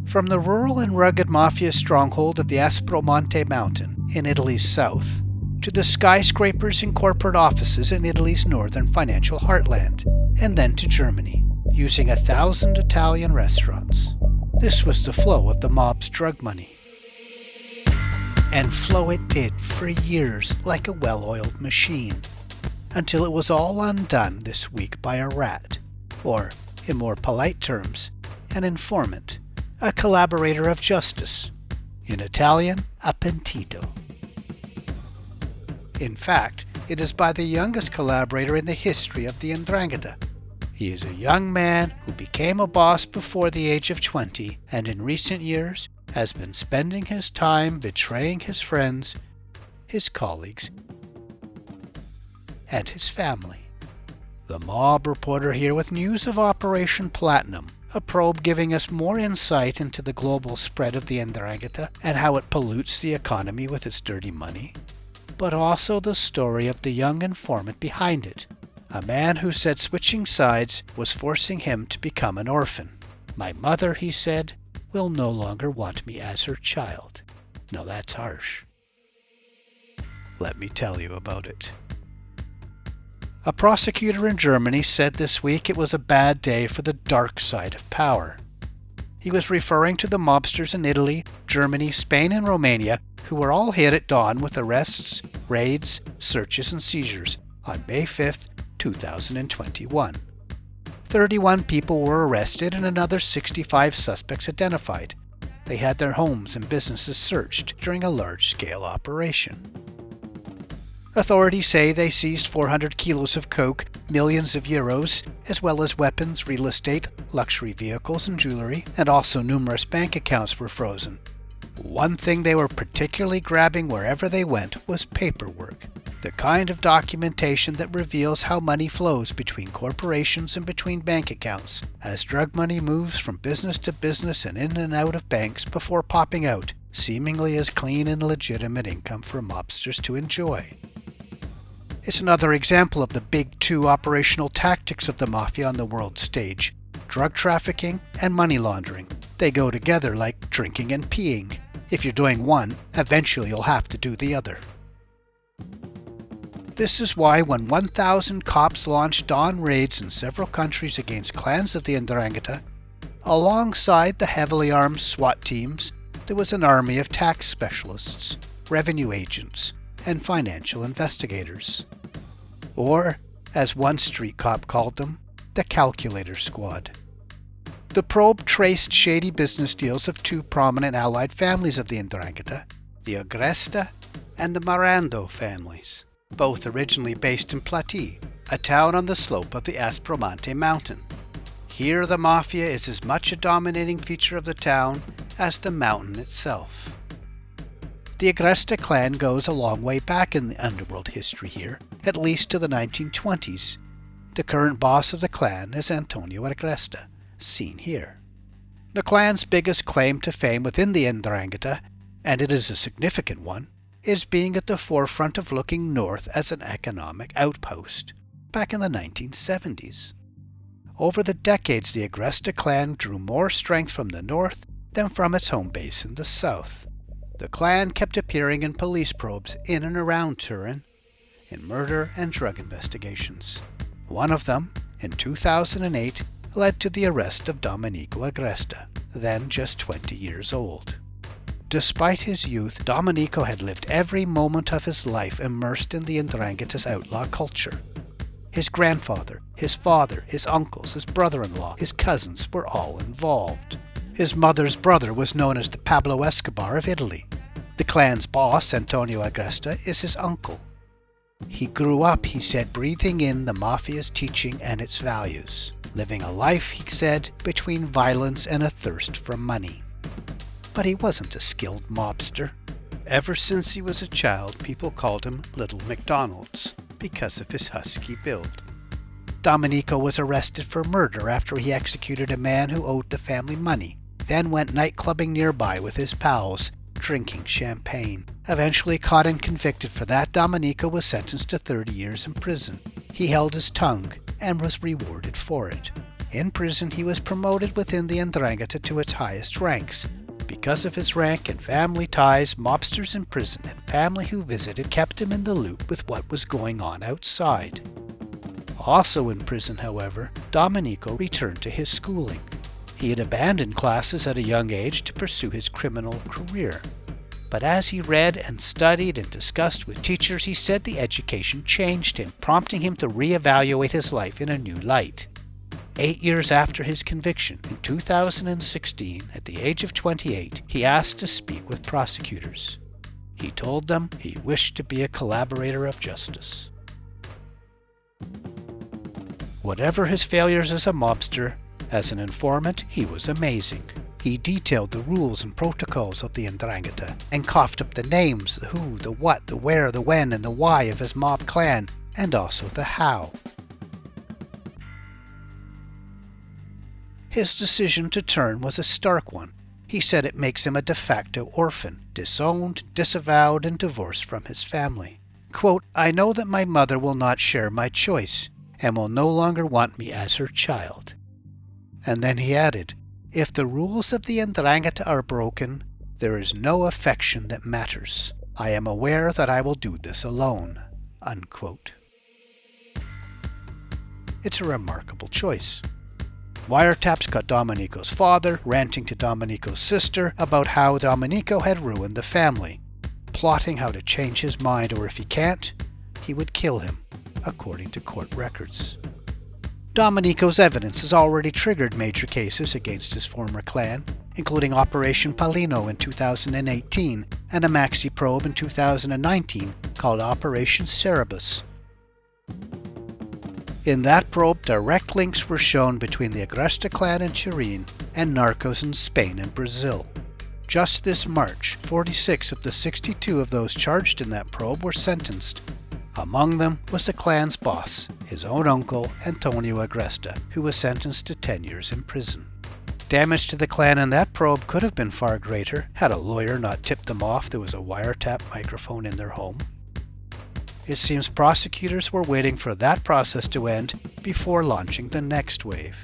From the rural and rugged mafia stronghold of the Aspromonte mountain in Italy's south, to the skyscrapers and corporate offices in Italy's northern financial heartland, and then to Germany, using 1,000 Italian restaurants. This was the flow of the mob's drug money. And flow it did for years like a well-oiled machine, until it was all undone this week by a rat, or, in more polite terms, an informant, a collaborator of justice, in Italian, a pentito. In fact, it is by the youngest collaborator in the history of the Ndrangheta. He is a young man who became a boss before the age of 20, and in recent years has been spending his time betraying his friends, his colleagues, and his family. The mob reporter here with news of Operation Platinum, a probe giving us more insight into the global spread of the Ndrangheta and how it pollutes the economy with its dirty money, but also the story of the young informant behind it, a man who said switching sides was forcing him to become an orphan. My mother, he said, will no longer want me as her child. Now that's harsh. Let me tell you about it. A prosecutor in Germany said this week it was a bad day for the dark side of power. He was referring to the mobsters in Italy, Germany, Spain, and Romania who were all hit at dawn with arrests, raids, searches, and seizures on May 5, 2021. 31 people were arrested and another 65 suspects identified. They had their homes and businesses searched during a large-scale operation. Authorities say they seized 400 kilos of coke, millions of euros, as well as weapons, real estate, luxury vehicles, and jewelry, and also numerous bank accounts were frozen. One thing they were particularly grabbing wherever they went was paperwork, the kind of documentation that reveals how money flows between corporations and between bank accounts, as drug money moves from business to business and in and out of banks before popping out, seemingly as clean and legitimate income for mobsters to enjoy. It's another example of the big two operational tactics of the mafia on the world stage: drug trafficking and money laundering. They go together like drinking and peeing. If you're doing one, eventually you'll have to do the other. This is why when 1,000 cops launched dawn raids in several countries against clans of the Ndrangheta, alongside the heavily armed SWAT teams, there was an army of tax specialists, revenue agents, and financial investigators. Or, as one street cop called them, the Calculator Squad. The probe traced shady business deals of two prominent allied families of the Ndrangheta, the Agresta and the Marando families, both originally based in Plati, a town on the slope of the Aspromonte mountain. Here the mafia is as much a dominating feature of the town as the mountain itself. The Agresta clan goes a long way back in the underworld history here, at least to the 1920s. The current boss of the clan is Antonio Agresta, seen here. The clan's biggest claim to fame within the Ndrangheta, and it is a significant one, is being at the forefront of looking north as an economic outpost, back in the 1970s. Over the decades, the Agresta clan drew more strength from the north than from its home base in the south. The clan kept appearing in police probes in and around Turin, in murder and drug investigations. One of them, in 2008, led to the arrest of Domenico Agresta, then just 20 years old. Despite his youth, Domenico had lived every moment of his life immersed in the Ndrangheta's outlaw culture. His grandfather, his father, his uncles, his brother-in-law, his cousins were all involved. His mother's brother was known as the Pablo Escobar of Italy. The clan's boss, Antonio Agresta, is his uncle. He grew up, he said, breathing in the mafia's teaching and its values, living a life, he said, between violence and a thirst for money. But he wasn't a skilled mobster. Ever since he was a child, people called him Little McDonald's because of his husky build. Domenico was arrested for murder after he executed a man who owed the family money, then went nightclubbing nearby with his pals, drinking champagne. Eventually caught and convicted for that, Domenico was sentenced to 30 years in prison. He held his tongue and was rewarded for it. In prison, he was promoted within the 'Ndrangheta to its highest ranks. Because of his rank and family ties, mobsters in prison and family who visited kept him in the loop with what was going on outside. Also in prison, however, Domenico returned to his schooling. He had abandoned classes at a young age to pursue his criminal career. But as he read and studied and discussed with teachers, he said the education changed him, prompting him to reevaluate his life in a new light. 8 years after his conviction, in 2016, at the age of 28, he asked to speak with prosecutors. He told them he wished to be a collaborator of justice. Whatever his failures as a mobster, as an informant, he was amazing. He detailed the rules and protocols of the 'Ndrangheta and coughed up the names, the who, the what, the where, the when, and the why of his mob clan, and also the how. His decision to turn was a stark one. He said it makes him a de facto orphan, disowned, disavowed, and divorced from his family. Quote, "I know that my mother will not share my choice, and will no longer want me as her child." And then he added, "If the rules of the 'Ndrangheta are broken, there is no affection that matters. I am aware that I will do this alone." Unquote. It's a remarkable choice. Wiretaps caught Domenico's father ranting to Domenico's sister about how Domenico had ruined the family, plotting how to change his mind, or if he can't, he would kill him, according to court records. Domenico's evidence has already triggered major cases against his former clan, including Operation Palino in 2018 and a maxi probe in 2019 called Operation Cerebus. In that probe, direct links were shown between the Agresta clan in Turin and narcos in Spain and Brazil. Just this March, 46 of the 62 of those charged in that probe were sentenced. Among them was the clan's boss, his own uncle, Antonio Agresta, who was sentenced to 10 years in prison. Damage to the clan in that probe could have been far greater had a lawyer not tipped them off there was a wiretap microphone in their home. It seems prosecutors were waiting for that process to end before launching the next wave.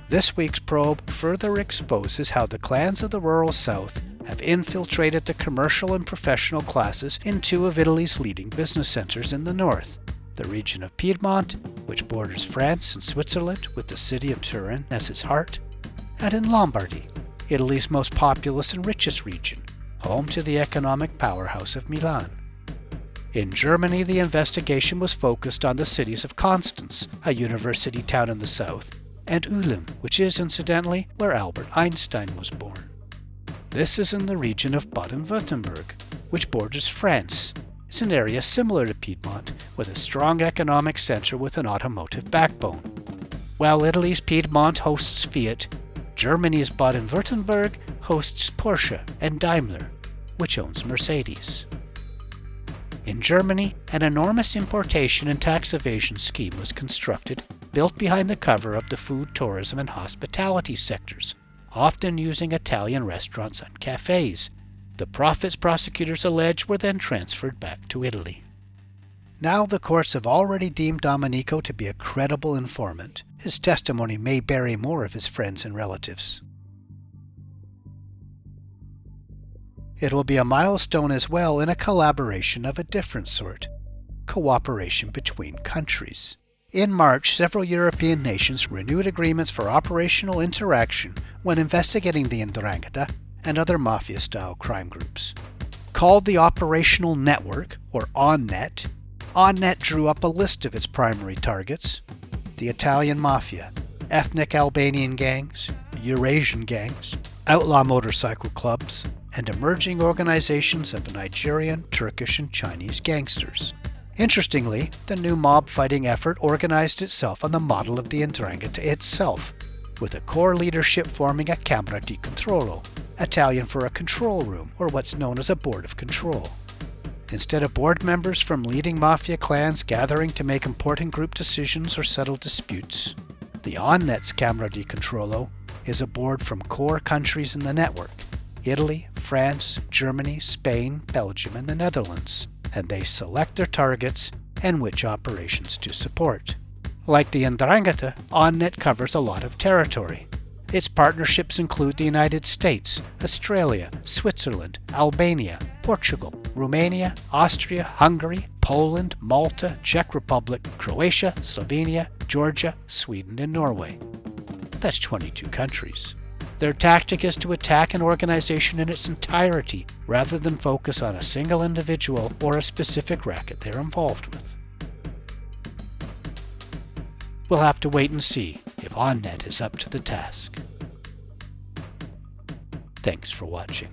This week's probe further exposes how the clans of the rural south have infiltrated the commercial and professional classes in two of Italy's leading business centers in the north, the region of Piedmont, which borders France and Switzerland with the city of Turin as its heart, and in Lombardy, Italy's most populous and richest region, home to the economic powerhouse of Milan. In Germany, the investigation was focused on the cities of Constance, a university town in the south, and Ulm, which is, incidentally, where Albert Einstein was born. This is in the region of Baden-Württemberg, which borders France. It's an area similar to Piedmont, with a strong economic center with an automotive backbone. While Italy's Piedmont hosts Fiat, Germany's Baden-Württemberg hosts Porsche and Daimler, which owns Mercedes. In Germany, an enormous importation and tax evasion scheme was constructed, built behind the cover of the food, tourism, and hospitality sectors, often using Italian restaurants and cafes. The profits, prosecutors allege, were then transferred back to Italy. Now the courts have already deemed Domenico to be a credible informant. His testimony may bury more of his friends and relatives. It will be a milestone as well in a collaboration of a different sort, cooperation between countries. In March, several European nations renewed agreements for operational interaction when investigating the 'Ndrangheta and other mafia-style crime groups. Called the Operational Network, or ONNET, ONNET drew up a list of its primary targets: the Italian Mafia, ethnic Albanian gangs, Eurasian gangs, outlaw motorcycle clubs, and emerging organizations of Nigerian, Turkish, and Chinese gangsters. Interestingly, the new mob-fighting effort organized itself on the model of the 'Ndrangheta itself, with a core leadership forming a Camera di Controllo, Italian for a control room, or what's known as a board of control. Instead of board members from leading mafia clans gathering to make important group decisions or settle disputes, the ONNET's Camera di Controllo is a board from core countries in the network: Italy, France, Germany, Spain, Belgium, and the Netherlands, and they select their targets and which operations to support. Like the Ndrangheta, OnNet covers a lot of territory. Its partnerships include the United States, Australia, Switzerland, Albania, Portugal, Romania, Austria, Hungary, Poland, Malta, Czech Republic, Croatia, Slovenia, Georgia, Sweden, and Norway. That's 22 countries. Their tactic is to attack an organization in its entirety rather than focus on a single individual or a specific racket they're involved with. We'll have to wait and see if OnNet is up to the task. Thanks for watching.